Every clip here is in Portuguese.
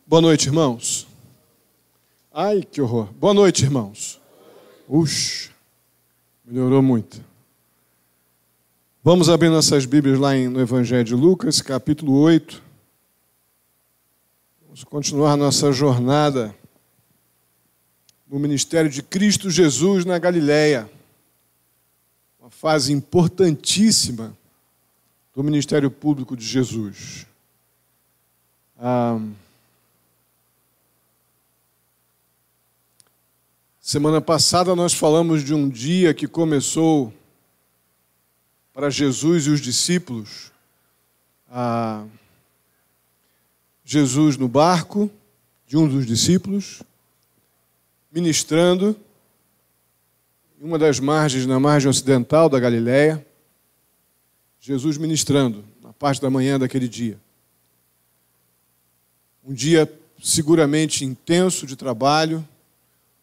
Boa noite, irmãos. Ai, que horror. Boa noite, irmãos. Uxa, melhorou muito. Vamos abrir nossas Bíblias lá no Evangelho de Lucas, capítulo 8. Vamos continuar nossa jornada no ministério de Cristo Jesus na Galileia. Uma fase importantíssima do ministério público de Jesus. Semana passada nós falamos de um dia que começou para Jesus e os discípulos. Jesus no barco de um dos discípulos, ministrando em uma das margens, na margem ocidental da Galileia. Jesus ministrando na parte da manhã daquele dia. Um dia seguramente intenso de trabalho,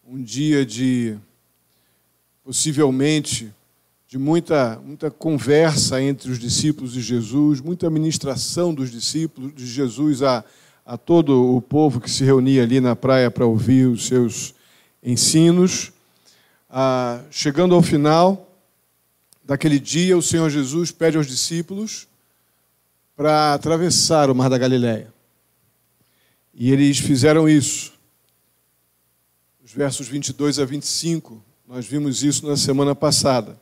um dia de, possivelmente, de muita conversa entre os discípulos de Jesus, muita ministração dos discípulos de Jesus a todo o povo que se reunia ali na praia para ouvir os seus ensinos. Chegando ao final daquele dia, o Senhor Jesus pede aos discípulos para atravessar o Mar da Galileia. E eles fizeram isso. Os versos 22 a 25, nós vimos isso na semana passada.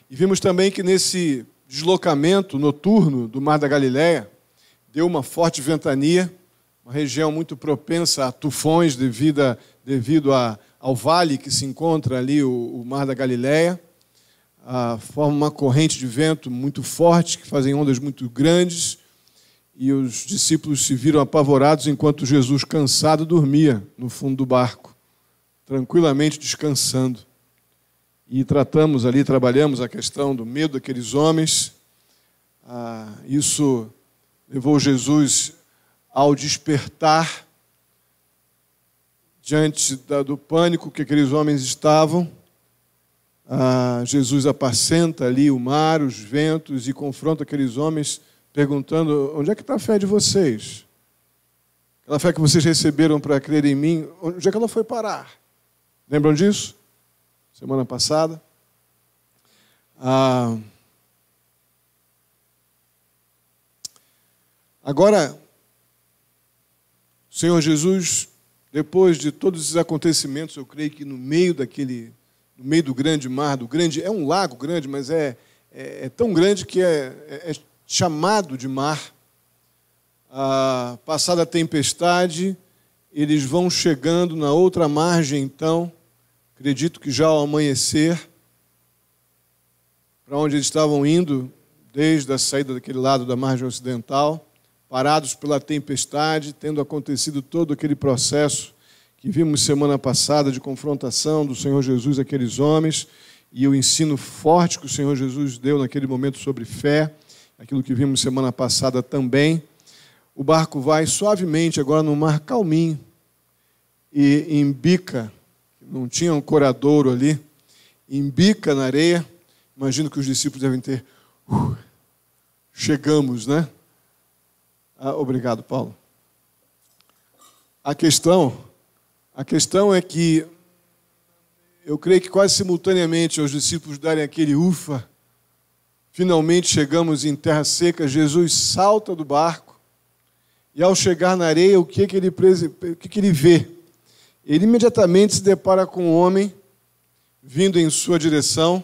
E vimos também que nesse deslocamento noturno do Mar da Galileia, deu uma forte ventania, uma região muito propensa a tufões devido ao vale que se encontra ali, o Mar da Galileia. Forma uma corrente de vento muito forte, que fazem ondas muito grandes, e os discípulos se viram apavorados enquanto Jesus, cansado, dormia no fundo do barco, tranquilamente descansando. E trabalhamos a questão do medo daqueles homens. Isso levou Jesus ao despertar diante do pânico que aqueles homens estavam. Jesus apacenta ali o mar, os ventos, e confronta aqueles homens, perguntando: onde é que está a fé de vocês? Aquela fé que vocês receberam para crer em mim, onde é que ela foi parar? Lembram disso? Semana passada. Agora, o Senhor Jesus, depois de todos esses acontecimentos, eu creio que no meio do grande mar, é um lago grande, mas é tão grande que é chamado de mar. Passada a tempestade, eles vão chegando na outra margem, então, acredito que já ao amanhecer, para onde eles estavam indo, desde a saída daquele lado da margem ocidental, parados pela tempestade, tendo acontecido todo aquele processo que vimos semana passada de confrontação do Senhor Jesus àqueles homens, e o ensino forte que o Senhor Jesus deu naquele momento sobre fé, aquilo que vimos semana passada também. O barco vai suavemente, agora no mar calminho, e embica, não tinha um coradouro ali, embica na areia. Imagino que os discípulos devem ter, chegamos, né? Obrigado, Paulo. A questão é que, eu creio que quase simultaneamente aos discípulos darem aquele ufa, finalmente chegamos em terra seca, Jesus salta do barco, e ao chegar na areia, o que ele vê? Ele imediatamente se depara com um homem vindo em sua direção.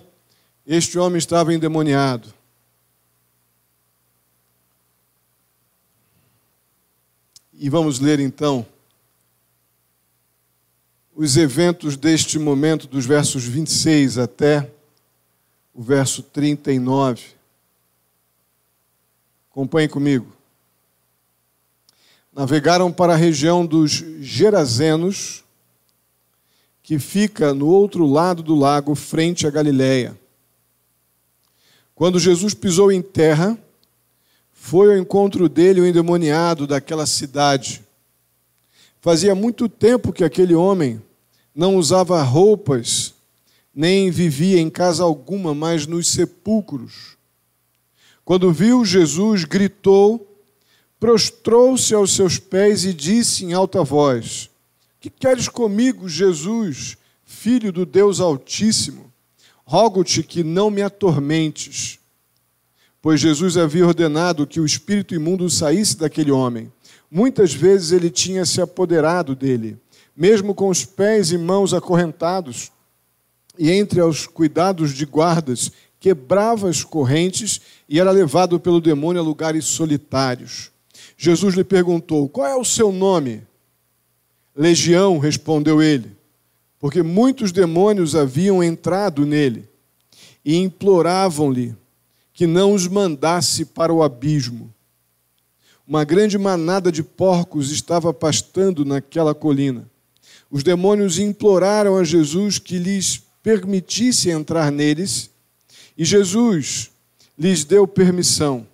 Este homem estava endemoniado. E vamos ler então os eventos deste momento, dos versos 26 até o verso 39. Acompanhe comigo. Navegaram para a região dos Gerazenos, que fica no outro lado do lago, frente à Galileia. Quando Jesus pisou em terra, foi ao encontro dele o endemoniado daquela cidade. Fazia muito tempo que aquele homem não usava roupas, nem vivia em casa alguma, mas nos sepulcros. Quando viu Jesus, gritou, prostrou-se aos seus pés e disse em alta voz: que queres comigo, Jesus, Filho do Deus Altíssimo? Rogo-te que não me atormentes. Pois Jesus havia ordenado que o espírito imundo saísse daquele homem. Muitas vezes ele tinha se apoderado dele, mesmo com os pés e mãos acorrentados, e entre os cuidados de guardas, quebrava as correntes e era levado pelo demônio a lugares solitários. Jesus lhe perguntou: qual é o seu nome? Legião, respondeu ele, porque muitos demônios haviam entrado nele e imploravam-lhe que não os mandasse para o abismo. Uma grande manada de porcos estava pastando naquela colina. Os demônios imploraram a Jesus que lhes permitisse entrar neles, e Jesus lhes deu permissão.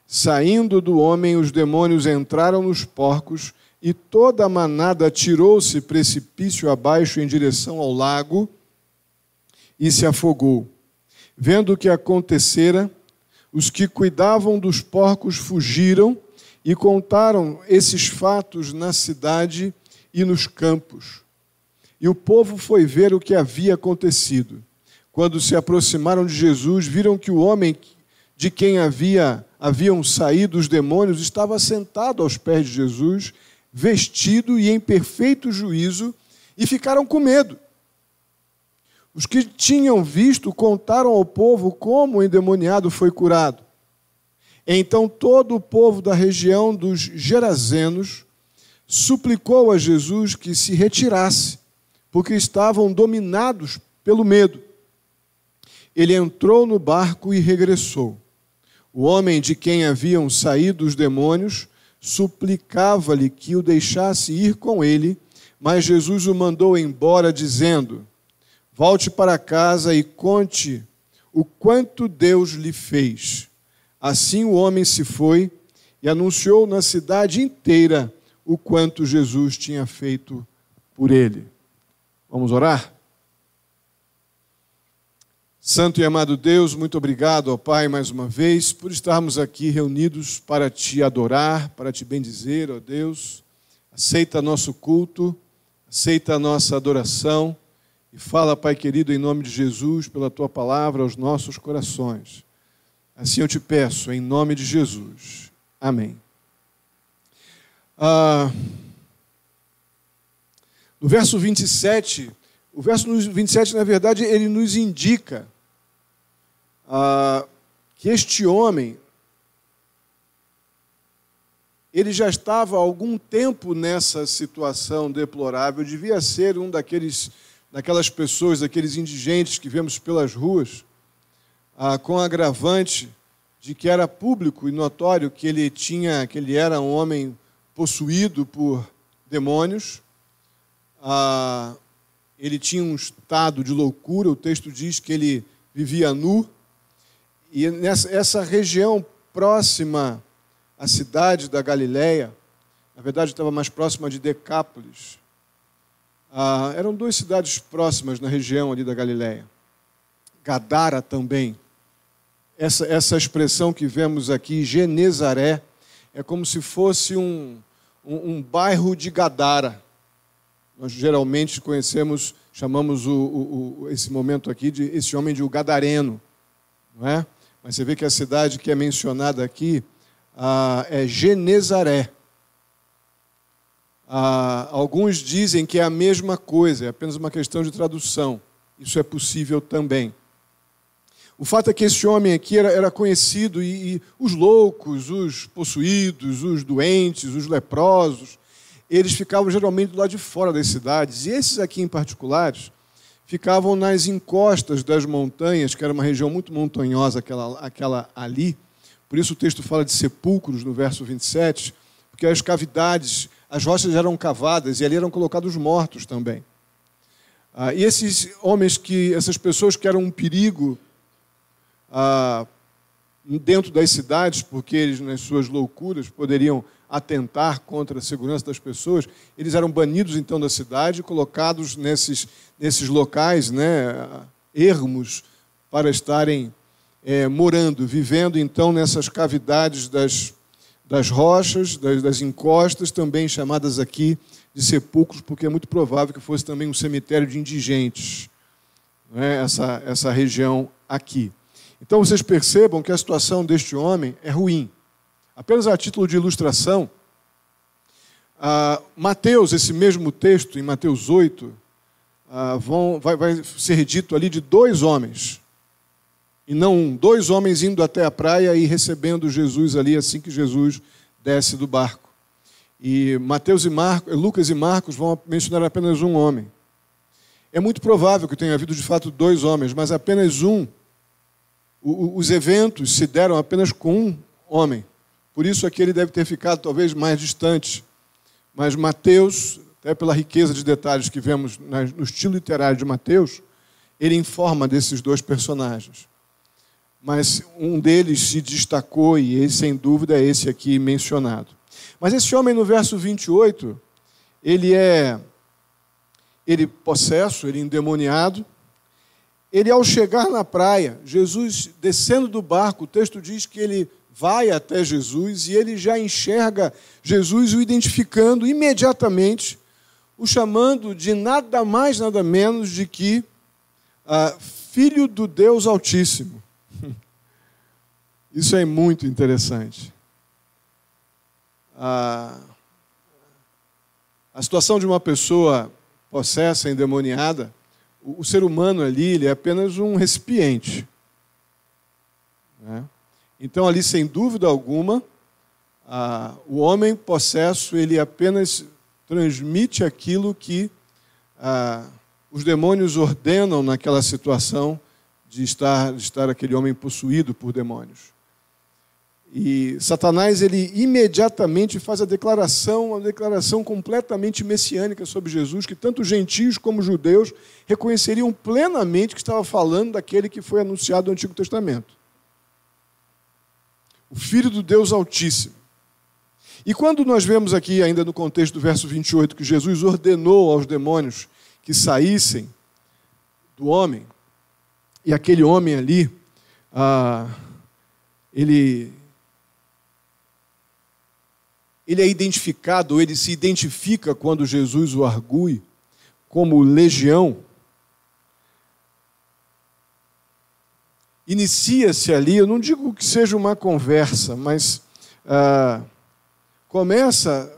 Saindo do homem, os demônios entraram nos porcos, e toda a manada atirou-se precipício abaixo em direção ao lago e se afogou. Vendo o que acontecera, os que cuidavam dos porcos fugiram e contaram esses fatos na cidade e nos campos. E o povo foi ver o que havia acontecido. Quando se aproximaram de Jesus, viram que o homem de quem haviam saído os demônios estava sentado aos pés de Jesus, vestido e em perfeito juízo, e ficaram com medo. Os que tinham visto contaram ao povo como o endemoniado foi curado. Então todo o povo da região dos Gerazenos suplicou a Jesus que se retirasse, porque estavam dominados pelo medo. Ele entrou no barco e regressou. O homem de quem haviam saído os demônios suplicava-lhe que o deixasse ir com ele, mas Jesus o mandou embora, dizendo: volte para casa e conte o quanto Deus lhe fez. Assim o homem se foi e anunciou na cidade inteira o quanto Jesus tinha feito por ele. Vamos orar? Santo e amado Deus, muito obrigado, ó Pai, mais uma vez, por estarmos aqui reunidos para Te adorar, para Te bendizer, ó Deus. Aceita nosso culto, aceita a nossa adoração e fala, Pai querido, em nome de Jesus, pela Tua palavra aos nossos corações. Assim eu te peço, em nome de Jesus. Amém. No verso 27, o verso 27, na verdade, ele nos indica que este homem, ele já estava há algum tempo nessa situação deplorável, devia ser um daquelas pessoas, daqueles indigentes que vemos pelas ruas, com agravante de que era público e notório que ele era um homem possuído por demônios. Ele tinha um estado de loucura, o texto diz que ele vivia nu, e essa região próxima à cidade da Galileia, na verdade estava mais próxima de Decápolis, eram duas cidades próximas na região ali da Galileia. Gadara também. Essa expressão que vemos aqui, Genezaré, é como se fosse um bairro de Gadara. Nós geralmente chamamos esse momento aqui, esse homem de o Gadareno, não é? Mas você vê que a cidade que é mencionada aqui é Genezaré. Alguns dizem que é a mesma coisa, é apenas uma questão de tradução. Isso é possível também. O fato é que esse homem aqui era conhecido, e os loucos, os possuídos, os doentes, os leprosos, eles ficavam geralmente do lado de fora das cidades. E esses aqui em particulares ficavam nas encostas das montanhas, que era uma região muito montanhosa, aquela ali. Por isso o texto fala de sepulcros no verso 27, porque as cavidades, as rochas eram cavadas e ali eram colocados mortos também. E esses homens, essas pessoas que eram um perigo dentro das cidades, porque eles, nas suas loucuras, poderiam atentar contra a segurança das pessoas, eles eram banidos, então, da cidade, colocados nesses locais, né, ermos, para estarem morando, vivendo, então, nessas cavidades das rochas, das encostas, também chamadas aqui de sepulcros, porque é muito provável que fosse também um cemitério de indigentes, não é? Essa região aqui. Então vocês percebam que a situação deste homem é ruim. Apenas a título de ilustração, Mateus, esse mesmo texto, em Mateus 8, vai ser dito ali de 2 homens, e não um, 2 homens indo até a praia e recebendo Jesus ali assim que Jesus desce do barco. E Lucas e Marcos vão mencionar apenas um homem. É muito provável que tenha havido de fato 2 homens, mas apenas um. Os eventos se deram apenas com um homem. Por isso aqui ele deve ter ficado talvez mais distante. Mas Mateus, até pela riqueza de detalhes que vemos no estilo literário de Mateus, ele informa desses 2 personagens. Mas um deles se destacou, e esse, sem dúvida, é esse aqui mencionado. Mas esse homem, no verso 28, ele possesso, ele endemoniado. Ele, ao chegar na praia, Jesus descendo do barco, o texto diz que ele vai até Jesus e ele já enxerga Jesus o identificando imediatamente, o chamando de nada mais, nada menos de que Filho do Deus Altíssimo. Isso é muito interessante. A situação de uma pessoa possessa, endemoniada, o ser humano ali ele é apenas um recipiente, né? Então, ali, sem dúvida alguma, o homem possesso ele apenas transmite aquilo que os demônios ordenam naquela situação de estar aquele homem possuído por demônios. E Satanás, ele imediatamente faz uma declaração completamente messiânica sobre Jesus, que tanto gentios como judeus reconheceriam plenamente que estava falando daquele que foi anunciado no Antigo Testamento. O Filho do Deus Altíssimo. E quando nós vemos aqui, ainda no contexto do verso 28, que Jesus ordenou aos demônios que saíssem do homem, e aquele homem ali, ele é identificado, ou ele se identifica quando Jesus o argui como legião. Inicia-se ali, eu não digo que seja uma conversa, mas começa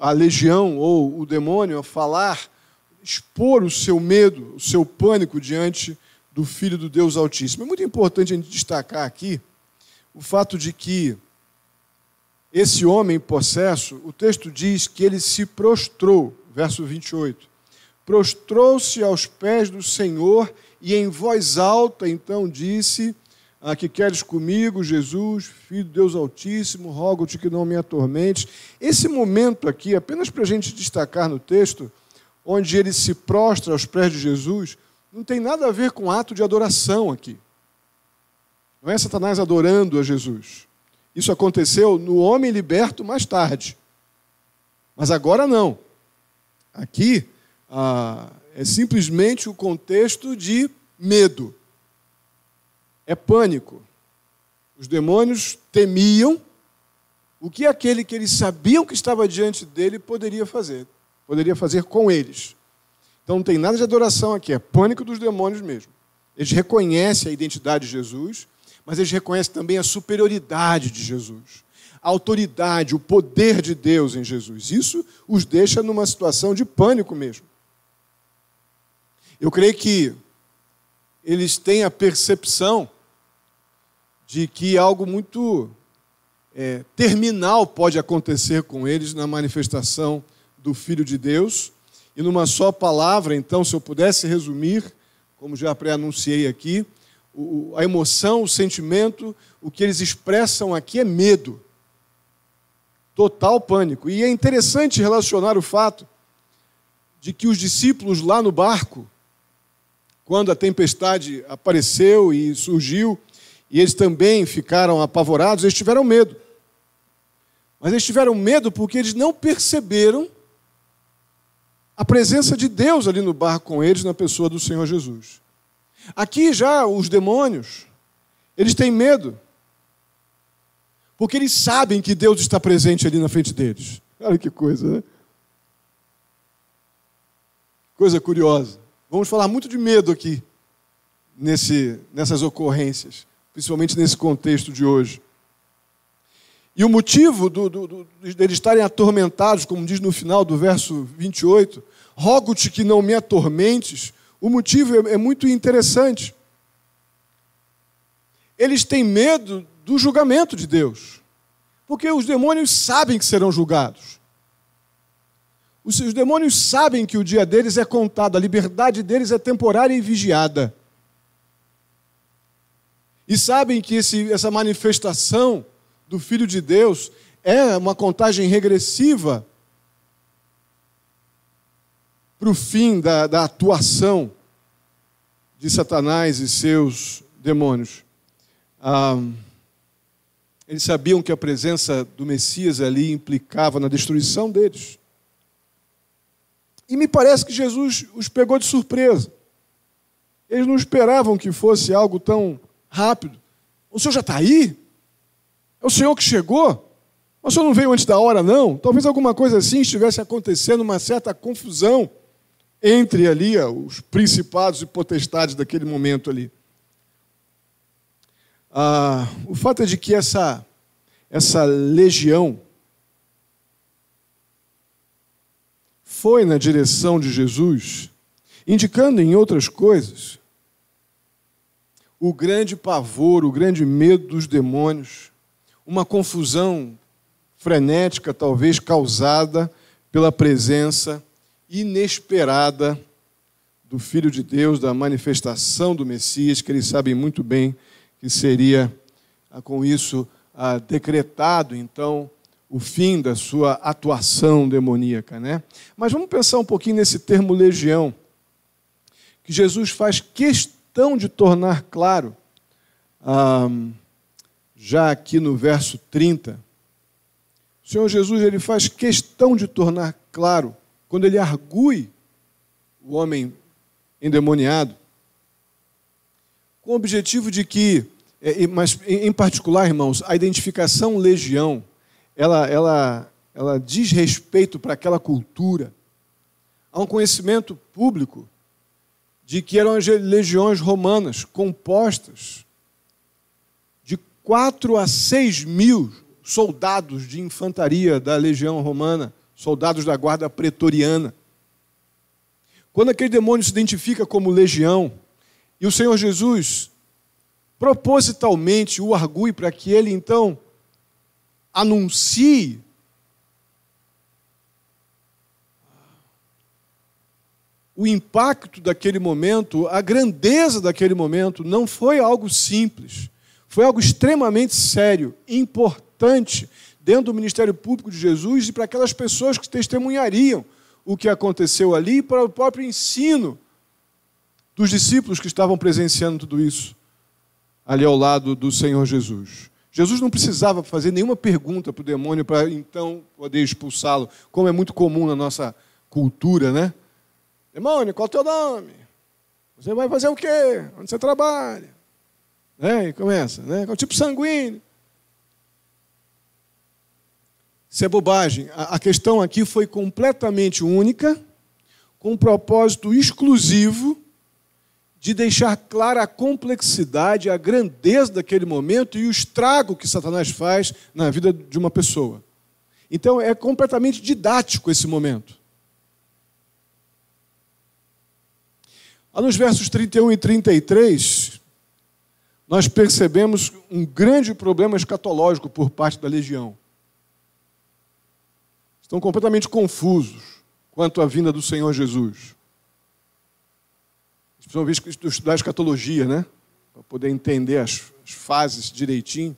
a legião ou o demônio a falar, expor o seu medo, o seu pânico diante do Filho do Deus Altíssimo. É muito importante a gente destacar aqui o fato de que esse homem possesso, o texto diz que ele se prostrou, verso 28, prostrou-se aos pés do Senhor e em voz alta, então, disse, que queres comigo, Jesus, Filho de Deus Altíssimo, rogo-te que não me atormentes. Esse momento aqui, apenas para a gente destacar no texto, onde ele se prostra aos pés de Jesus, não tem nada a ver com ato de adoração aqui. Não é Satanás adorando a Jesus. Isso aconteceu no homem liberto mais tarde. Mas agora não. Aqui é simplesmente o contexto de medo. É pânico. Os demônios temiam o que aquele que eles sabiam que estava diante dele poderia fazer com eles. Então não tem nada de adoração aqui, é pânico dos demônios mesmo. Eles reconhecem a identidade de Jesus, mas eles reconhecem também a superioridade de Jesus, a autoridade, o poder de Deus em Jesus. Isso os deixa numa situação de pânico mesmo. Eu creio que eles têm a percepção de que algo muito terminal pode acontecer com eles na manifestação do Filho de Deus. E numa só palavra, então, se eu pudesse resumir, como já pré-anunciei aqui, a emoção, o sentimento, o que eles expressam aqui é medo. Total pânico. E é interessante relacionar o fato de que os discípulos lá no barco, quando a tempestade apareceu e surgiu, e eles também ficaram apavorados, eles tiveram medo. Mas eles tiveram medo porque eles não perceberam a presença de Deus ali no barco com eles, na pessoa do Senhor Jesus. Aqui já os demônios, eles têm medo. Porque eles sabem que Deus está presente ali na frente deles. Olha que coisa, né? Coisa curiosa. Vamos falar muito de medo aqui, nessas ocorrências, principalmente nesse contexto de hoje. E o motivo deles estarem atormentados, como diz no final do verso 28, rogo-te que não me atormentes, o motivo é muito interessante. Eles têm medo do julgamento de Deus, porque os demônios sabem que serão julgados. Os demônios sabem que o dia deles é contado, a liberdade deles é temporária e vigiada. E sabem que essa manifestação do Filho de Deus é uma contagem regressiva para o fim da atuação de Satanás e seus demônios. Eles sabiam que a presença do Messias ali implicava na destruição deles. E me parece que Jesus os pegou de surpresa. Eles não esperavam que fosse algo tão rápido. O senhor já está aí? É o senhor que chegou? O senhor não veio antes da hora, não? Talvez alguma coisa assim estivesse acontecendo, uma certa confusão entre ali os principados e potestades daquele momento ali. O fato é de que essa legião foi na direção de Jesus, indicando em outras coisas o grande pavor, o grande medo dos demônios, uma confusão frenética, talvez causada pela presença inesperada do Filho de Deus, da manifestação do Messias, que eles sabem muito bem que seria, com isso, decretado, então, o fim da sua atuação demoníaca, né? Mas vamos pensar um pouquinho nesse termo legião, que Jesus faz questão de tornar claro, já aqui no verso 30. O Senhor Jesus ele faz questão de tornar claro, quando ele argue o homem endemoniado, com o objetivo de que, mas em particular, irmãos, a identificação legião, ela diz respeito para aquela cultura. Há um conhecimento público de que eram as legiões romanas compostas de 4 a 6 mil soldados de infantaria da legião romana, soldados da guarda pretoriana. Quando aquele demônio se identifica como legião, e o Senhor Jesus propositalmente o argue para que ele, então, anuncie o impacto daquele momento, a grandeza daquele momento, não foi algo simples, foi algo extremamente sério, importante, dentro do ministério público de Jesus e para aquelas pessoas que testemunhariam o que aconteceu ali e para o próprio ensino dos discípulos que estavam presenciando tudo isso ali ao lado do Senhor Jesus. Jesus não precisava fazer nenhuma pergunta para o demônio para então poder expulsá-lo, como é muito comum na nossa cultura, né? Demônio, qual é o teu nome? Você vai fazer o quê? Onde você trabalha? E começa, né? Qual é o tipo sanguíneo? Isso é bobagem. A questão aqui foi completamente única, com um propósito exclusivo de deixar clara a complexidade, a grandeza daquele momento e o estrago que Satanás faz na vida de uma pessoa. Então, é completamente didático esse momento. Nos versos 31 e 33, nós percebemos um grande problema escatológico por parte da legião. Estão completamente confusos quanto à vinda do Senhor Jesus. Precisam estudar a escatologia, né? Para poder entender as fases direitinho.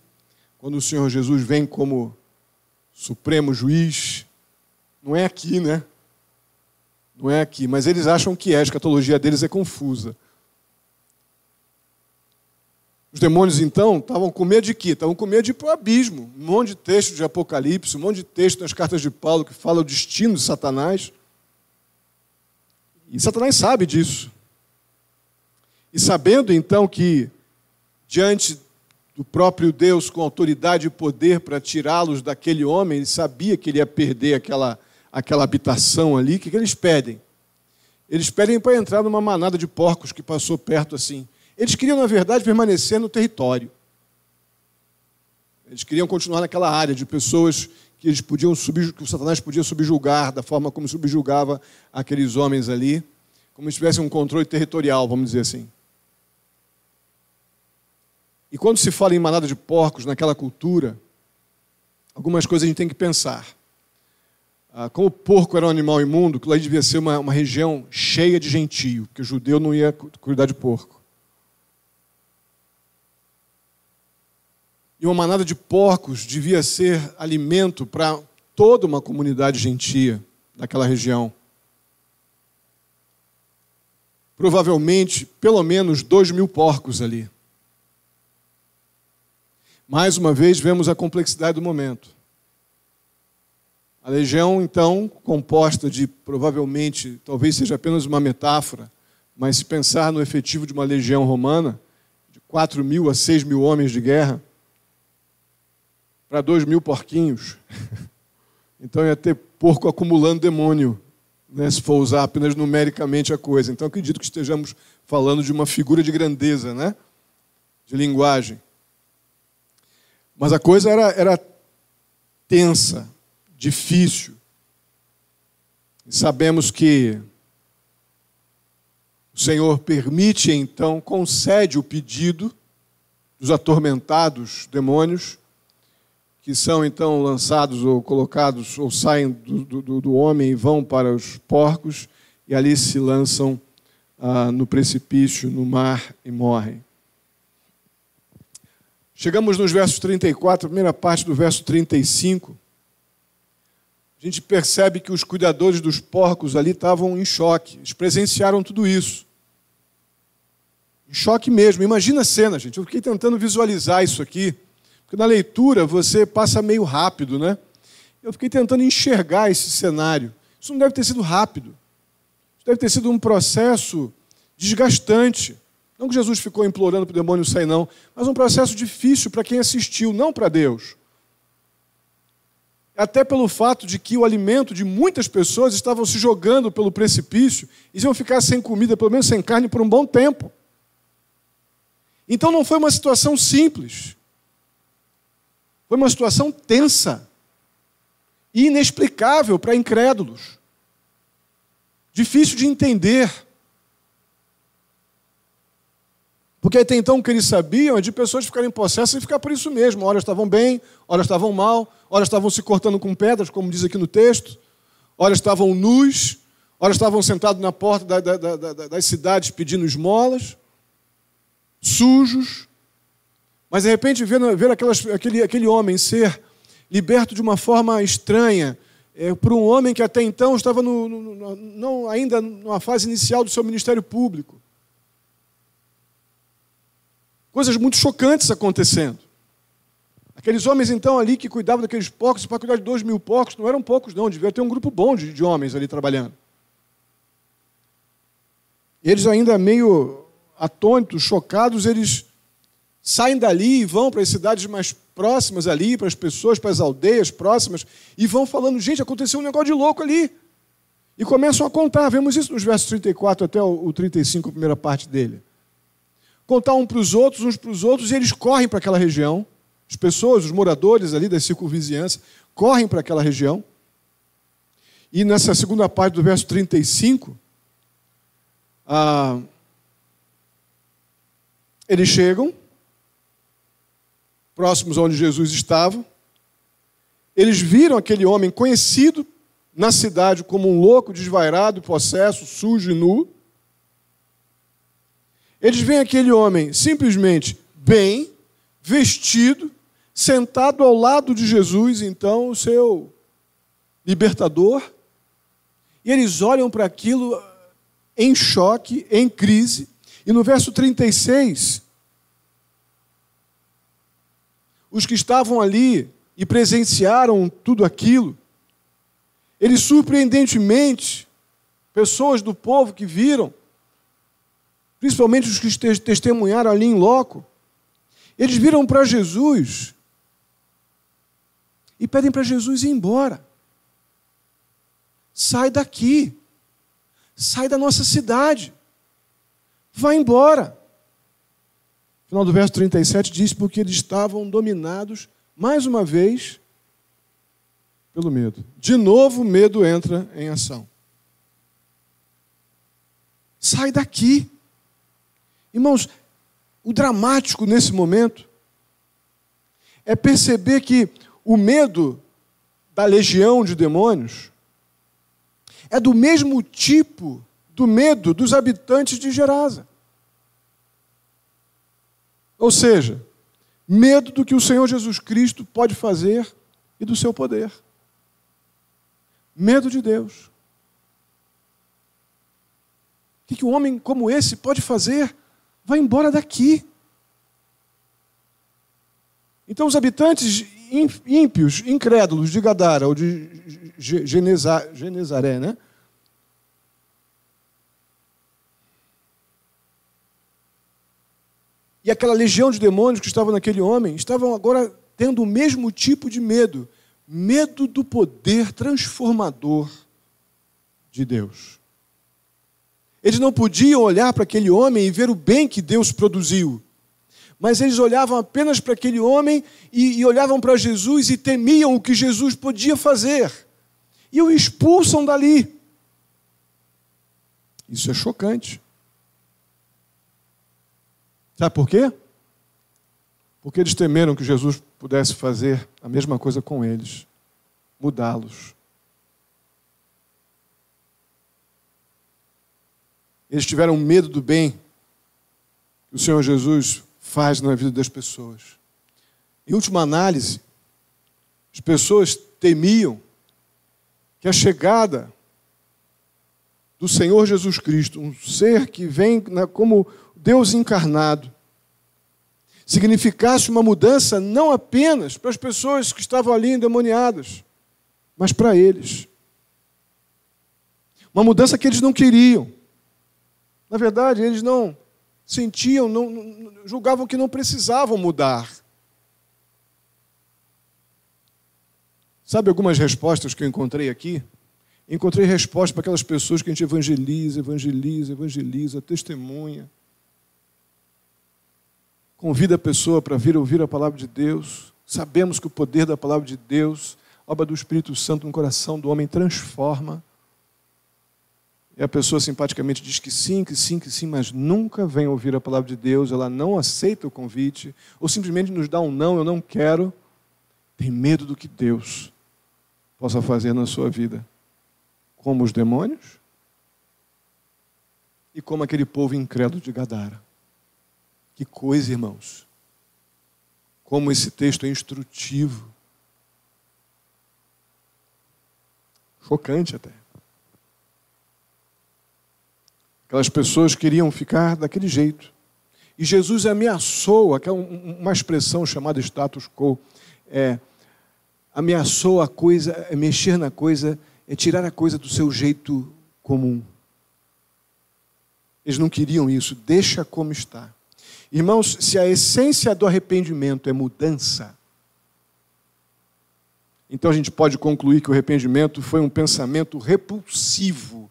Quando o Senhor Jesus vem como supremo juiz, não é aqui, né? Não é aqui, mas eles acham que a escatologia deles é confusa. Os demônios, então, estavam com medo de quê? Estavam com medo de ir para o abismo. Um monte de texto de Apocalipse, um monte de texto nas cartas de Paulo que fala o destino de Satanás. E Satanás sabe disso. E sabendo, então, que diante do próprio Deus com autoridade e poder para tirá-los daquele homem. Ele sabia que ele ia perder aquela habitação ali. O que eles pedem? Eles pedem para entrar numa manada de porcos que passou perto assim. Eles queriam, na verdade, permanecer no território. Eles queriam continuar naquela área de pessoas que eles podiam que o Satanás podia subjugar da forma como subjugava aqueles homens ali, como se tivesse um controle territorial, vamos dizer assim. E quando se fala em manada de porcos naquela cultura, algumas coisas a gente tem que pensar. Como o porco era um animal imundo, aquilo aí devia ser uma região cheia de gentio, porque o judeu não ia cuidar de porco. E uma manada de porcos devia ser alimento para toda uma comunidade gentia daquela região. Provavelmente, pelo menos 2.000 porcos ali. Mais uma vez, vemos a complexidade do momento. A legião, então, composta de, provavelmente, talvez seja apenas uma metáfora, mas se pensar no efetivo de uma legião romana, de 4.000 a 6.000 homens de guerra, para 2.000 porquinhos. Então ia ter porco acumulando demônio, né, se for usar apenas numericamente a coisa. Então acredito que estejamos falando de uma figura de grandeza, né, de linguagem. Mas a coisa era tensa, difícil. E sabemos que o Senhor permite, então, concede o pedido dos atormentados demônios, que são então lançados ou colocados, ou saem do homem e vão para os porcos, e ali se lançam no precipício, no mar, e morrem. Chegamos nos versos 34, a primeira parte do verso 35. A gente percebe que os cuidadores dos porcos ali estavam em choque. Eles presenciaram tudo isso. Em choque mesmo. Imagina a cena, gente. Eu fiquei tentando visualizar isso aqui. Porque na leitura você passa meio rápido, né? Eu fiquei tentando enxergar esse cenário. Isso não deve ter sido rápido. Isso deve ter sido um processo desgastante. Não que Jesus ficou implorando para o demônio sair, não. Mas um processo difícil para quem assistiu, não para Deus. Até pelo fato de que o alimento de muitas pessoas estavam se jogando pelo precipício e iam ficar sem comida, pelo menos sem carne, por um bom tempo. Então não foi uma situação simples. Foi uma situação tensa e inexplicável para incrédulos. Difícil de entender. Porque até então o que eles sabiam é de pessoas ficarem possessas e ficar por isso mesmo. Ora estavam bem, ora estavam mal, ora estavam se cortando com pedras, como diz aqui no texto, ora estavam nus, ora estavam sentados na porta das cidades pedindo esmolas, sujos. Mas, de repente, ver aquele homem ser liberto de uma forma estranha por um homem que até então estava ainda numa fase inicial do seu ministério público. Coisas muito chocantes acontecendo. Aqueles homens, então, ali que cuidavam daqueles porcos, para cuidar de 2.000 porcos, não eram poucos, não. Devia ter um grupo bom de homens ali trabalhando. E eles ainda meio atônitos, chocados, eles saem dali e vão para as cidades mais próximas ali, para as pessoas, para as aldeias próximas, e vão falando, gente, aconteceu um negócio de louco ali. E começam a contar, vemos isso nos versos 34 até o 35, a primeira parte dele. Contar uns para os outros, e eles correm para aquela região. As pessoas, os moradores ali da circunvizinhança, correm para aquela região. E nessa segunda parte do verso 35, eles chegam próximos aonde Jesus estava. Eles viram aquele homem conhecido na cidade como um louco, desvairado, possesso, sujo e nu. Eles veem aquele homem simplesmente bem, vestido, sentado ao lado de Jesus, então, o seu libertador. E eles olham para aquilo em choque, em crise. E no verso 36... os que estavam ali e presenciaram tudo aquilo, eles surpreendentemente, pessoas do povo que viram, principalmente os que testemunharam ali em loco, Eles viram para Jesus e pedem para Jesus ir embora. Sai daqui. Sai da nossa cidade. Vai embora. No final do verso 37 diz: porque eles estavam dominados, mais uma vez, pelo medo. De novo, o medo entra em ação. Sai daqui. Irmãos, o dramático nesse momento é perceber que o medo da legião de demônios é do mesmo tipo do medo dos habitantes de Gerasa. Ou seja, medo do que o Senhor Jesus Cristo pode fazer e do seu poder. Medo de Deus. O que um homem como esse pode fazer? Vai embora daqui. Então os habitantes ímpios, incrédulos de Gadara, ou de Genezaré, né? E aquela legião de demônios que estavam naquele homem, estavam agora tendo o mesmo tipo de medo. Medo do poder transformador de Deus. Eles não podiam olhar para aquele homem e ver o bem que Deus produziu. Mas eles olhavam apenas para aquele homem e olhavam para Jesus e temiam o que Jesus podia fazer. E o expulsam dali. Isso é chocante. Sabe por quê? Porque eles temeram que Jesus pudesse fazer a mesma coisa com eles. Mudá-los. Eles tiveram medo do bem que o Senhor Jesus faz na vida das pessoas. Em última análise, as pessoas temiam que a chegada do Senhor Jesus Cristo, um ser que vem como Deus encarnado, significasse uma mudança não apenas para as pessoas que estavam ali endemoniadas, mas para eles. Uma mudança que eles não queriam. Na verdade, eles não sentiam, julgavam que não precisavam mudar. Sabe algumas respostas que eu encontrei aqui? Encontrei respostas para aquelas pessoas que a gente evangeliza, testemunha. Convida a pessoa para vir ouvir a palavra de Deus. Sabemos que o poder da palavra de Deus, obra do Espírito Santo no coração do homem, transforma. E a pessoa simpaticamente diz que sim, mas nunca vem ouvir a palavra de Deus, ela não aceita o convite, ou simplesmente nos dá um não, eu não quero. Tem medo do que Deus possa fazer na sua vida. Como os demônios e como aquele povo incrédulo de Gadara. Que coisa, irmãos. Como esse texto é instrutivo. Chocante até. Aquelas pessoas queriam ficar daquele jeito. E Jesus ameaçou, uma expressão chamada status quo, ameaçou a coisa, é mexer na coisa, é tirar a coisa do seu jeito comum. Eles não queriam isso, deixa como está. Irmãos, se a essência do arrependimento é mudança, então a gente pode concluir que o arrependimento foi um pensamento repulsivo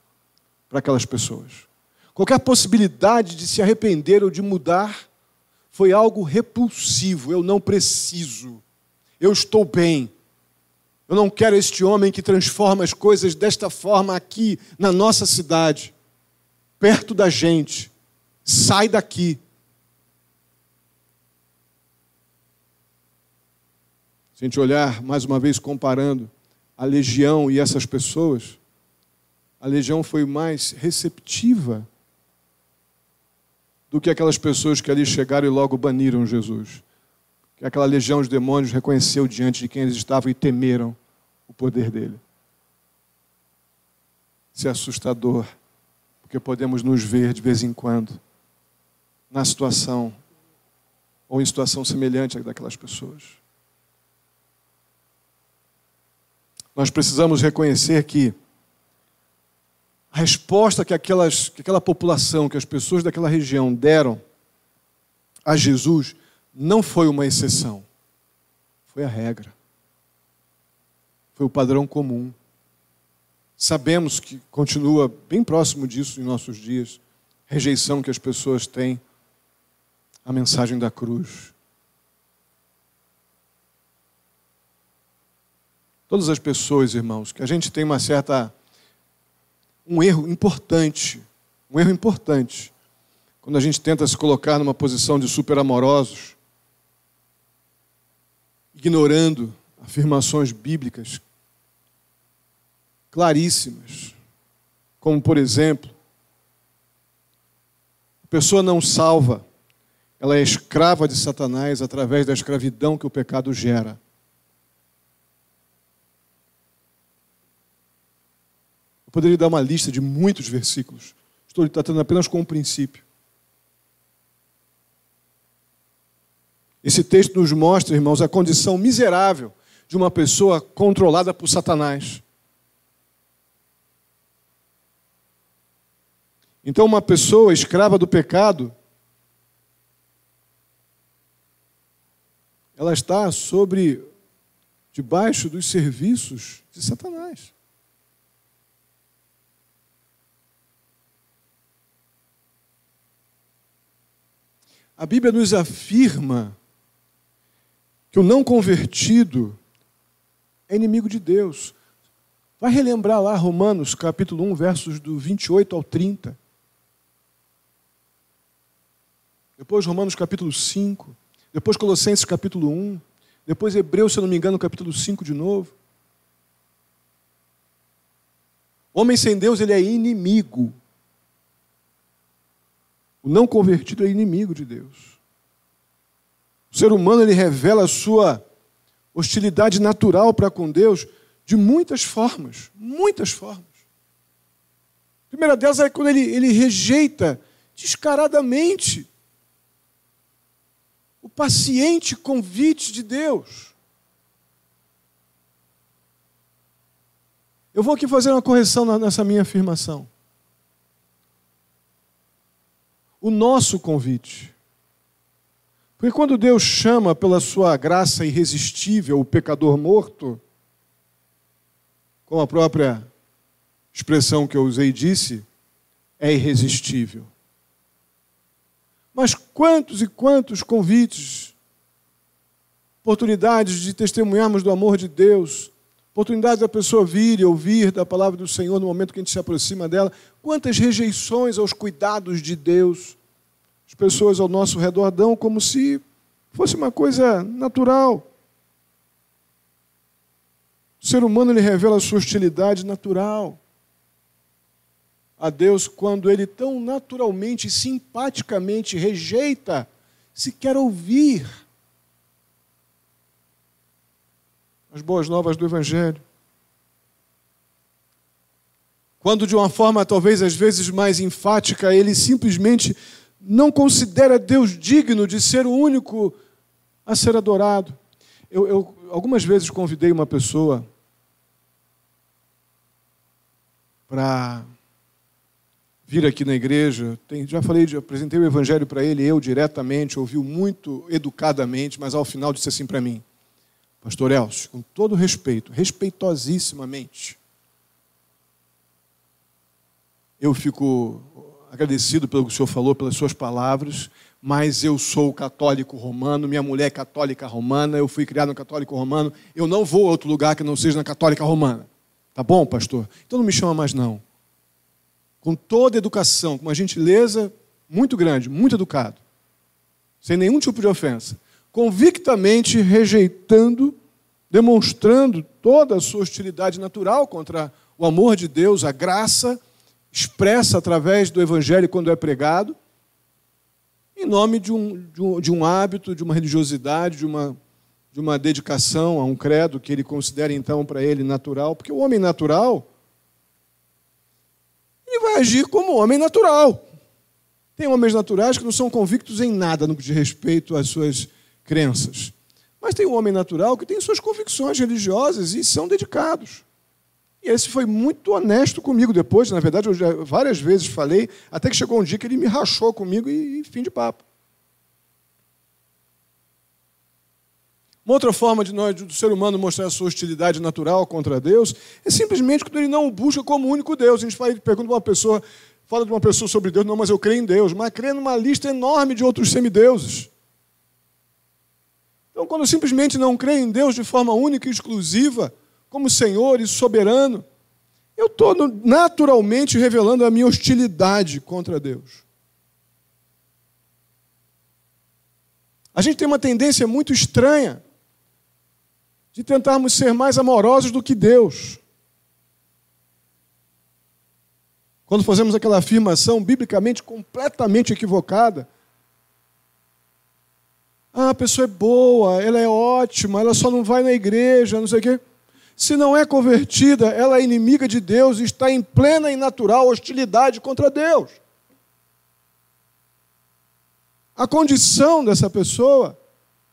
para aquelas pessoas. Qualquer possibilidade de se arrepender ou de mudar foi algo repulsivo. Eu não preciso. Eu estou bem. Eu não quero este homem que transforma as coisas desta forma aqui na nossa cidade, perto da gente. Sai daqui. Se a gente olhar, mais uma vez, comparando a legião e essas pessoas, a legião foi mais receptiva do que aquelas pessoas que ali chegaram e logo baniram Jesus. Que aquela legião de demônios reconheceu diante de quem eles estavam e temeram o poder dele. Isso é assustador, porque podemos nos ver de vez em quando na situação ou em situação semelhante à daquelas pessoas. Nós precisamos reconhecer que a resposta que aquela população, que as pessoas daquela região deram a Jesus, não foi uma exceção, foi a regra. Foi o padrão comum. Sabemos que continua bem próximo disso em nossos dias, rejeição que as pessoas têm à mensagem da cruz. Todas as pessoas, irmãos, que a gente tem um erro importante, quando a gente tenta se colocar numa posição de super-amorosos, ignorando afirmações bíblicas claríssimas, como, por exemplo, a pessoa não salva, ela é escrava de Satanás através da escravidão que o pecado gera. Eu poderia dar uma lista de muitos versículos. Estou tratando apenas com um princípio. Esse texto nos mostra, irmãos, a condição miserável de uma pessoa controlada por Satanás. Então, uma pessoa escrava do pecado, ela está debaixo dos serviços de Satanás. A Bíblia nos afirma que o não convertido é inimigo de Deus. Vai relembrar lá Romanos, capítulo 1, versos do 28 ao 30. Depois Romanos, capítulo 5. Depois Colossenses, capítulo 1. Depois Hebreus, se eu não me engano, capítulo 5 de novo. O homem sem Deus, ele é inimigo. O não convertido é inimigo de Deus. O ser humano, ele revela a sua hostilidade natural para com Deus de muitas formas. Muitas formas. A primeira delas é quando ele rejeita descaradamente o paciente convite de Deus. Eu vou aqui fazer uma correção nessa minha afirmação. O nosso convite. Porque quando Deus chama pela sua graça irresistível o pecador morto, como a própria expressão que eu usei disse, é irresistível. Mas quantos e quantos convites, oportunidades de testemunharmos do amor de Deus, oportunidade da pessoa vir e ouvir da palavra do Senhor no momento que a gente se aproxima dela, quantas rejeições aos cuidados de Deus as pessoas ao nosso redor dão como se fosse uma coisa natural. O ser humano, ele revela a sua hostilidade natural a Deus quando ele tão naturalmente e simpaticamente rejeita sequer ouvir as boas novas do Evangelho. Quando, de uma forma talvez às vezes mais enfática, ele simplesmente não considera Deus digno de ser o único a ser adorado. Eu algumas vezes convidei uma pessoa para vir aqui na igreja. Já apresentei o Evangelho para ele, eu diretamente, ouviu muito educadamente, mas ao final disse assim para mim: Pastor Elcio, com todo respeito, respeitosissimamente, eu fico agradecido pelo que o senhor falou, pelas suas palavras, mas eu sou católico romano, minha mulher é católica romana, eu fui criado no católico romano, eu não vou a outro lugar que não seja na católica romana. Tá bom, pastor? Então não me chama mais não. Com toda educação, com uma gentileza muito grande, muito educado, sem nenhum tipo de ofensa, convictamente rejeitando, demonstrando toda a sua hostilidade natural contra o amor de Deus, a graça expressa através do Evangelho quando é pregado, em nome de um hábito, de uma religiosidade, de uma dedicação a um credo que ele considera então para ele natural, porque o homem natural, ele vai agir como homem natural. Tem homens naturais que não são convictos em nada no que diz respeito às suas crenças, mas tem um homem natural que tem suas convicções religiosas e são dedicados. E esse foi muito honesto comigo depois. Na verdade, eu já várias vezes falei, até que chegou um dia que ele me rachou comigo e fim de papo. Uma outra forma do ser humano mostrar a sua hostilidade natural contra Deus é simplesmente quando ele não o busca como o único Deus. A gente pergunta para uma pessoa, fala de uma pessoa sobre Deus, não, mas eu creio em Deus, mas crê numa lista enorme de outros semideuses. Então, quando eu simplesmente não creio em Deus de forma única e exclusiva, como Senhor e soberano, eu estou naturalmente revelando a minha hostilidade contra Deus. A gente tem uma tendência muito estranha de tentarmos ser mais amorosos do que Deus. Quando fazemos aquela afirmação biblicamente completamente equivocada, a pessoa é boa, ela é ótima, ela só não vai na igreja, não sei o quê. Se não é convertida, ela é inimiga de Deus e está em plena e natural hostilidade contra Deus. A condição dessa pessoa,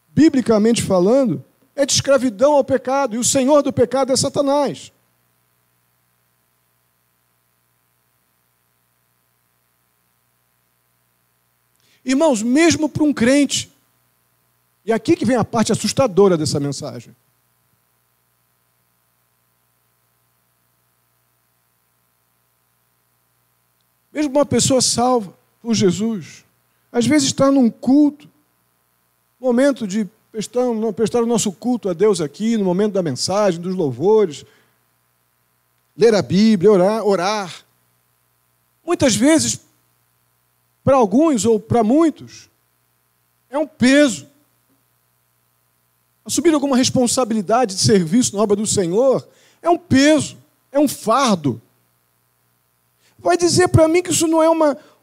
biblicamente falando, é de escravidão ao pecado, e o senhor do pecado é Satanás. Irmãos, mesmo para um crente, e aqui que vem a parte assustadora dessa mensagem. Mesmo uma pessoa salva por Jesus, às vezes está num culto, momento de prestar o nosso culto a Deus aqui, no momento da mensagem, dos louvores, ler a Bíblia, orar. Muitas vezes, para alguns ou para muitos, é um peso. Assumir alguma responsabilidade de serviço na obra do Senhor é um peso, é um fardo. Vai dizer para mim que isso não é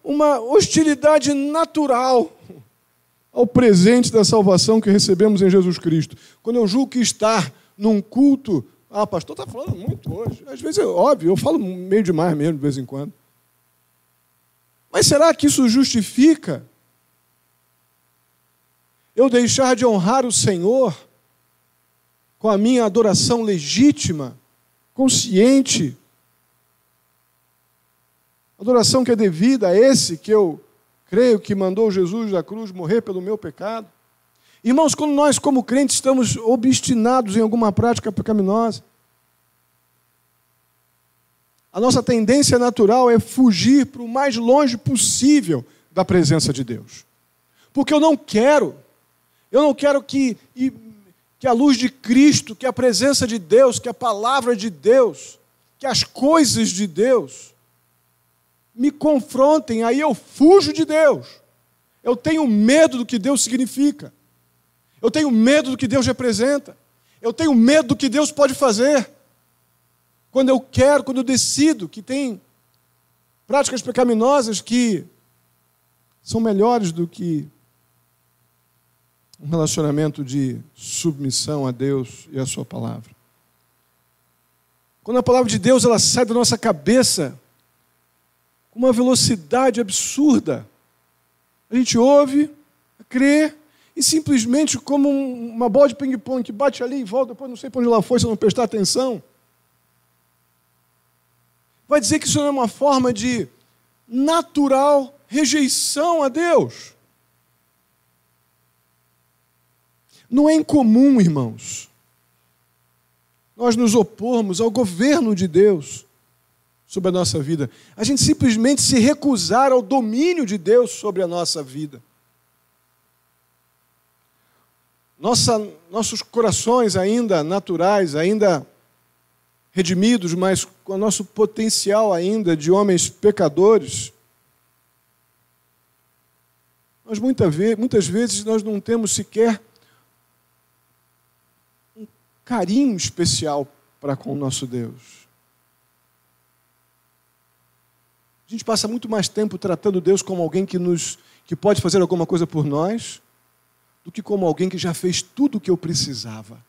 uma hostilidade natural ao presente da salvação que recebemos em Jesus Cristo. Quando eu julgo que estar num culto... pastor está falando muito hoje. Às vezes, óbvio, eu falo meio demais mesmo, de vez em quando. Mas será que isso justifica eu deixar de honrar o Senhor com a minha adoração legítima, consciente, adoração que é devida a esse que eu creio que mandou Jesus da cruz morrer pelo meu pecado? Irmãos, quando nós, como crentes, estamos obstinados em alguma prática pecaminosa, a nossa tendência natural é fugir para o mais longe possível da presença de Deus. Porque eu não quero que a luz de Cristo, que a presença de Deus, que a palavra de Deus, que as coisas de Deus me confrontem, aí eu fujo de Deus. Eu tenho medo do que Deus significa. Eu tenho medo do que Deus representa. Eu tenho medo do que Deus pode fazer. Quando eu decido que tem práticas pecaminosas que são melhores do que um relacionamento de submissão a Deus e a sua palavra. Quando a palavra de Deus ela sai da nossa cabeça com uma velocidade absurda, a gente ouve, crê, e simplesmente como uma bola de ping-pong que bate ali e volta, depois não sei para onde ela foi se eu não prestar atenção. Vai dizer que isso não é uma forma de natural rejeição a Deus. Não é incomum, irmãos, nós nos opormos ao governo de Deus sobre a nossa vida. A gente simplesmente se recusar ao domínio de Deus sobre a nossa vida. Nossos corações ainda naturais, ainda redimidos, mas com o nosso potencial ainda de homens pecadores, nós muitas vezes nós não temos sequer um carinho especial para com o nosso Deus. A gente passa muito mais tempo tratando Deus como alguém que pode fazer alguma coisa por nós, do que como alguém que já fez tudo o que eu precisava.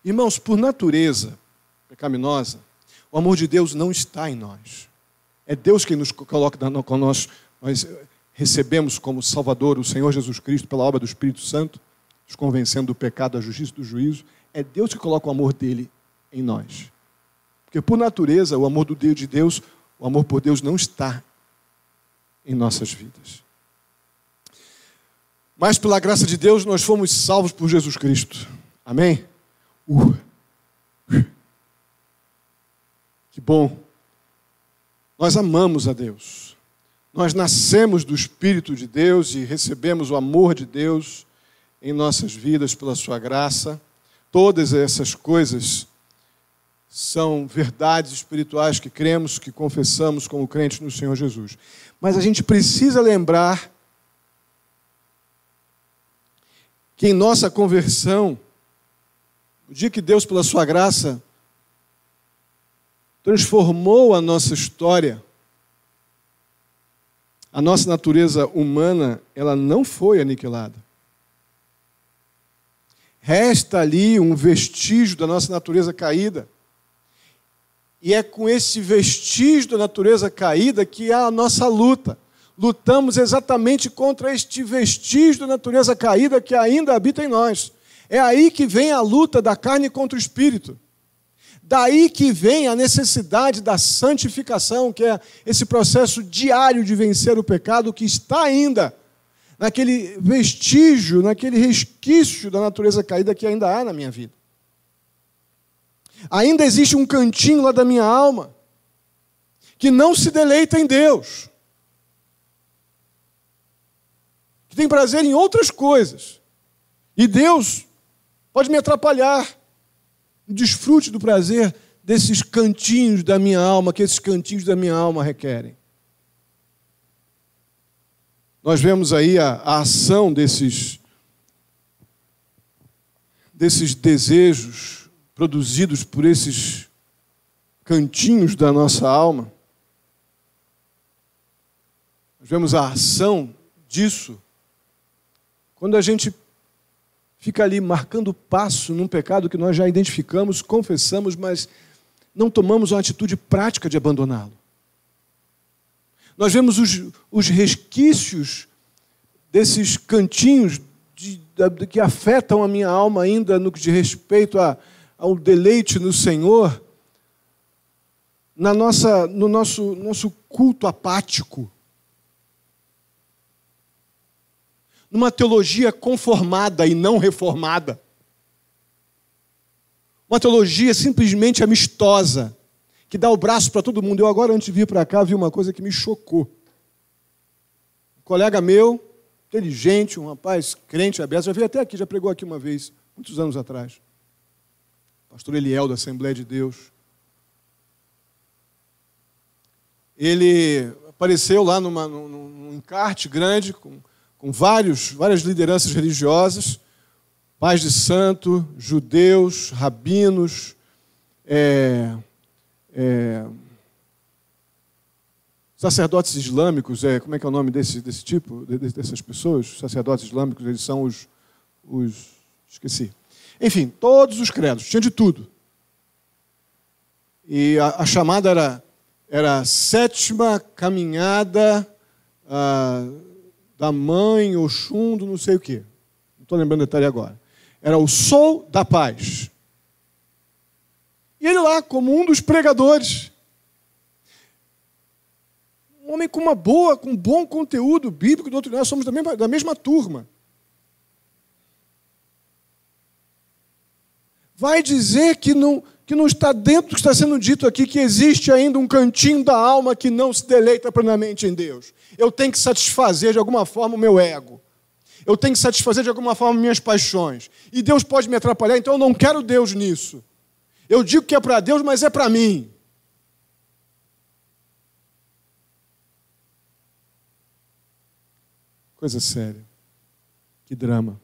Irmãos, por natureza pecaminosa, o amor de Deus não está em nós. É Deus quem nos coloca, nós recebemos como Salvador o Senhor Jesus Cristo pela obra do Espírito Santo, nos convencendo do pecado, da justiça e do juízo. É Deus que coloca o amor dele em nós. Porque por natureza, o amor de Deus, o amor por Deus não está em nossas vidas. Mas pela graça de Deus nós fomos salvos por Jesus Cristo. Amém? Que bom. Nós amamos a Deus. Nós nascemos do Espírito de Deus e recebemos o amor de Deus em nossas vidas pela sua graça. Todas essas coisas são verdades espirituais que cremos, que confessamos como crentes no Senhor Jesus. Mas a gente precisa lembrar que em nossa conversão, o dia que Deus, pela sua graça, transformou a nossa história, a nossa natureza humana, ela não foi aniquilada. Resta ali um vestígio da nossa natureza caída. E é com esse vestígio da natureza caída que há a nossa luta. Lutamos exatamente contra este vestígio da natureza caída que ainda habita em nós. É aí que vem a luta da carne contra o espírito. Daí que vem a necessidade da santificação, que é esse processo diário de vencer o pecado que está ainda naquele vestígio, naquele resquício da natureza caída que ainda há na minha vida. Ainda existe um cantinho lá da minha alma que não se deleita em Deus, que tem prazer em outras coisas. E Deus pode me atrapalhar no desfrute do prazer desses cantinhos da minha alma, que esses cantinhos da minha alma requerem. Nós vemos aí a ação desses desejos produzidos por esses cantinhos da nossa alma. Nós vemos a ação disso quando a gente fica ali marcando passo num pecado que nós já identificamos, confessamos, mas não tomamos uma atitude prática de abandoná-lo. Nós vemos os resquícios desses cantinhos que afetam a minha alma ainda no que diz respeito ao deleite no Senhor, no nosso culto apático, numa teologia conformada e não reformada, uma teologia simplesmente amistosa, que dá o braço para todo mundo. Eu agora, antes de vir para cá, vi uma coisa que me chocou. Um colega meu, inteligente, um rapaz crente, aberto, já veio até aqui, já pregou aqui uma vez, muitos anos atrás. Pastor Eliel, da Assembleia de Deus. Ele apareceu lá num encarte grande, com várias lideranças religiosas, pais de santo, judeus, rabinos, sacerdotes islâmicos, como é que é o nome desse tipo, dessas pessoas? Sacerdotes islâmicos, eles são os esqueci. Enfim, todos os credos, tinha de tudo. E a chamada era a sétima caminhada da mãe Oxum do não sei o quê. Não estou lembrando o detalhe agora. Era o Sol da Paz. E ele lá, como um dos pregadores, um homem com um bom conteúdo bíblico e doutrinário, somos da mesma turma. Vai dizer que não está dentro do que está sendo dito aqui, que existe ainda um cantinho da alma que não se deleita plenamente em Deus. Eu tenho que satisfazer de alguma forma o meu ego. Eu tenho que satisfazer de alguma forma minhas paixões. E Deus pode me atrapalhar, então eu não quero Deus nisso. Eu digo que é para Deus, mas é para mim. Coisa séria. Que drama.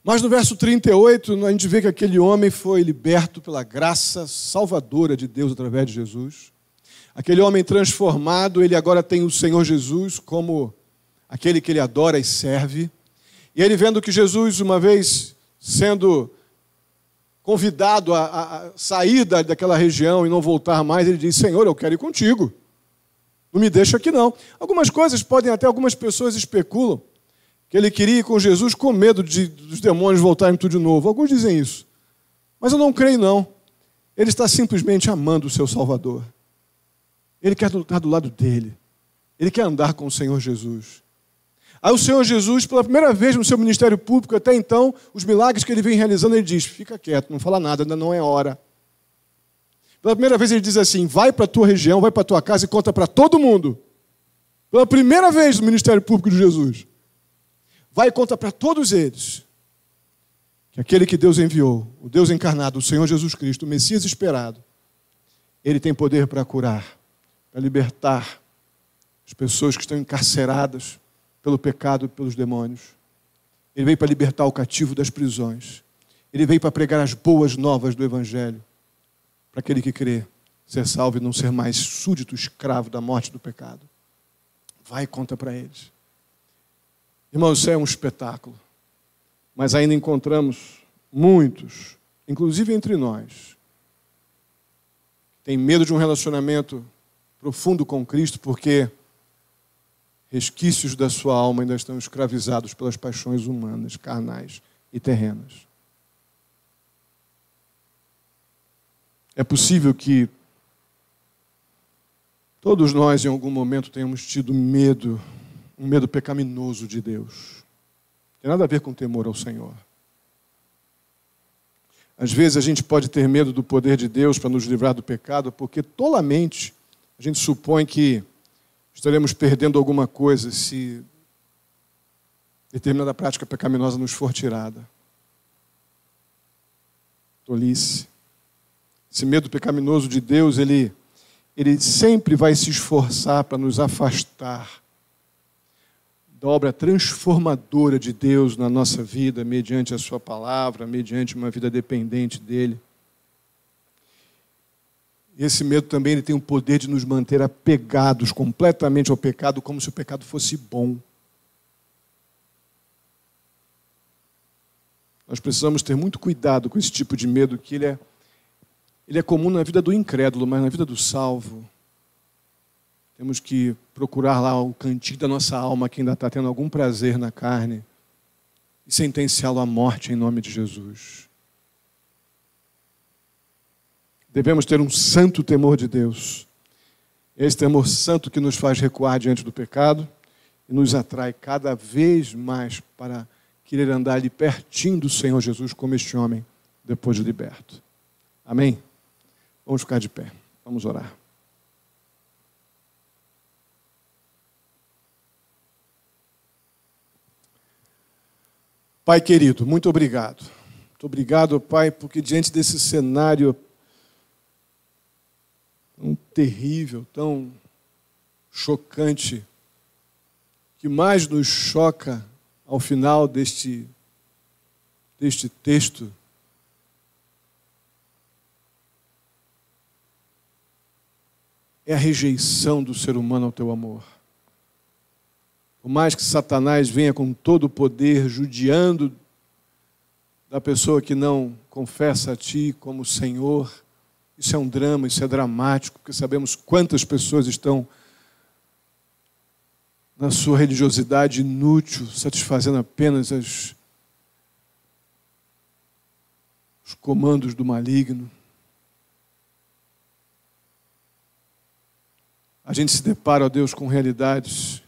Mas no verso 38, a gente vê que aquele homem foi liberto pela graça salvadora de Deus através de Jesus. Aquele homem transformado, ele agora tem o Senhor Jesus como aquele que ele adora e serve. E ele vendo que Jesus, uma vez sendo convidado a sair daquela região e não voltar mais, ele diz: Senhor, eu quero ir contigo. Não me deixa aqui não. Algumas coisas algumas pessoas especulam que ele queria ir com Jesus com medo dos demônios voltarem tudo de novo. Alguns dizem isso. Mas eu não creio, não. Ele está simplesmente amando o seu Salvador. Ele quer estar do lado dele. Ele quer andar com o Senhor Jesus. Aí o Senhor Jesus, pela primeira vez no seu ministério público, até então, os milagres que ele vem realizando, ele diz, fica quieto, não fala nada, ainda não é hora. Pela primeira vez ele diz assim, vai para a tua região, vai para a tua casa e conta para todo mundo. Pela primeira vez no ministério público de Jesus. Vai e conta para todos eles que aquele que Deus enviou, o Deus encarnado, o Senhor Jesus Cristo, o Messias esperado, ele tem poder para curar, para libertar as pessoas que estão encarceradas pelo pecado e pelos demônios. Ele veio para libertar o cativo das prisões. Ele veio para pregar as boas novas do Evangelho, para aquele que crê ser salvo e não ser mais súdito, escravo da morte e do pecado. Vai e conta para eles. Irmãos, isso é um espetáculo. Mas ainda encontramos muitos, inclusive entre nós, que têm medo de um relacionamento profundo com Cristo, porque resquícios da sua alma ainda estão escravizados pelas paixões humanas, carnais e terrenas. É possível que todos nós, em algum momento, tenhamos tido medo, um medo pecaminoso de Deus. Não tem nada a ver com temor ao Senhor. Às vezes a gente pode ter medo do poder de Deus para nos livrar do pecado, porque tolamente a gente supõe que estaremos perdendo alguma coisa se determinada prática pecaminosa nos for tirada. Tolice. Esse medo pecaminoso de Deus, ele sempre vai se esforçar para nos afastar da obra transformadora de Deus na nossa vida, mediante a sua palavra, mediante uma vida dependente dele. E esse medo também ele tem o poder de nos manter apegados completamente ao pecado, como se o pecado fosse bom. Nós precisamos ter muito cuidado com esse tipo de medo, que ele é comum na vida do incrédulo, mas na vida do salvo, temos que procurar lá o cantinho da nossa alma que ainda está tendo algum prazer na carne e sentenciá-lo à morte em nome de Jesus. Devemos ter um santo temor de Deus. Esse temor santo que nos faz recuar diante do pecado e nos atrai cada vez mais para querer andar ali pertinho do Senhor Jesus como este homem depois de liberto. Amém? Vamos ficar de pé. Vamos orar. Pai querido, muito obrigado. Muito obrigado, Pai, porque diante desse cenário tão terrível, tão chocante, que mais nos choca ao final deste texto, é a rejeição do ser humano ao teu amor. Por mais que Satanás venha com todo o poder, judiando da pessoa que não confessa a Ti como Senhor, isso é um drama, isso é dramático, porque sabemos quantas pessoas estão na sua religiosidade inútil, satisfazendo apenas os comandos do maligno. A gente se depara, ó Deus, com realidades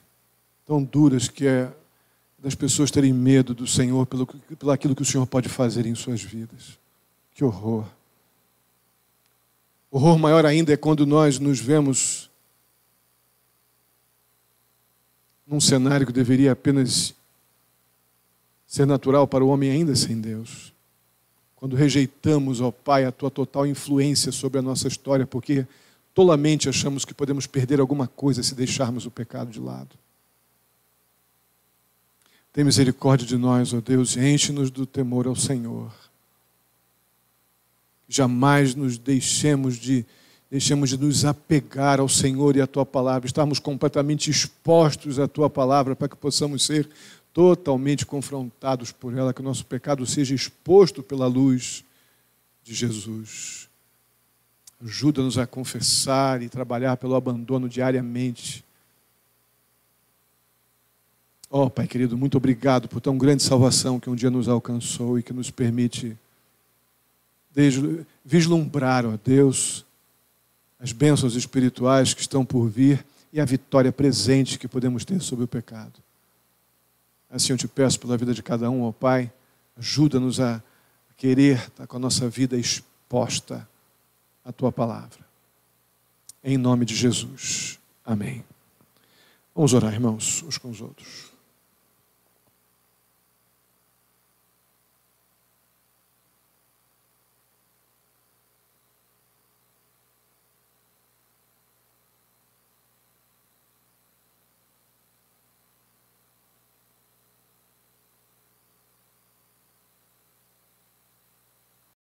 tão duras que é das pessoas terem medo do Senhor pelo aquilo que o Senhor pode fazer em suas vidas. Que horror. Horror maior ainda é quando nós nos vemos num cenário que deveria apenas ser natural para o homem ainda sem Deus. Quando rejeitamos, ó Pai, a Tua total influência sobre a nossa história, porque tolamente achamos que podemos perder alguma coisa se deixarmos o pecado de lado. Tem misericórdia de nós, ó Deus, e enche-nos do temor ao Senhor. Jamais nos deixemos de nos apegar ao Senhor e à Tua palavra, estarmos completamente expostos à Tua palavra para que possamos ser totalmente confrontados por ela, que o nosso pecado seja exposto pela luz de Jesus. Ajuda-nos a confessar e trabalhar pelo abandono diariamente. Ó Pai querido, muito obrigado por tão grande salvação que um dia nos alcançou e que nos permite vislumbrar, ó Deus, as bênçãos espirituais que estão por vir e a vitória presente que podemos ter sobre o pecado. Assim eu te peço pela vida de cada um, ó Pai, ajuda-nos a querer estar com a nossa vida exposta à Tua palavra. Em nome de Jesus. Amém. Vamos orar, irmãos, uns com os outros.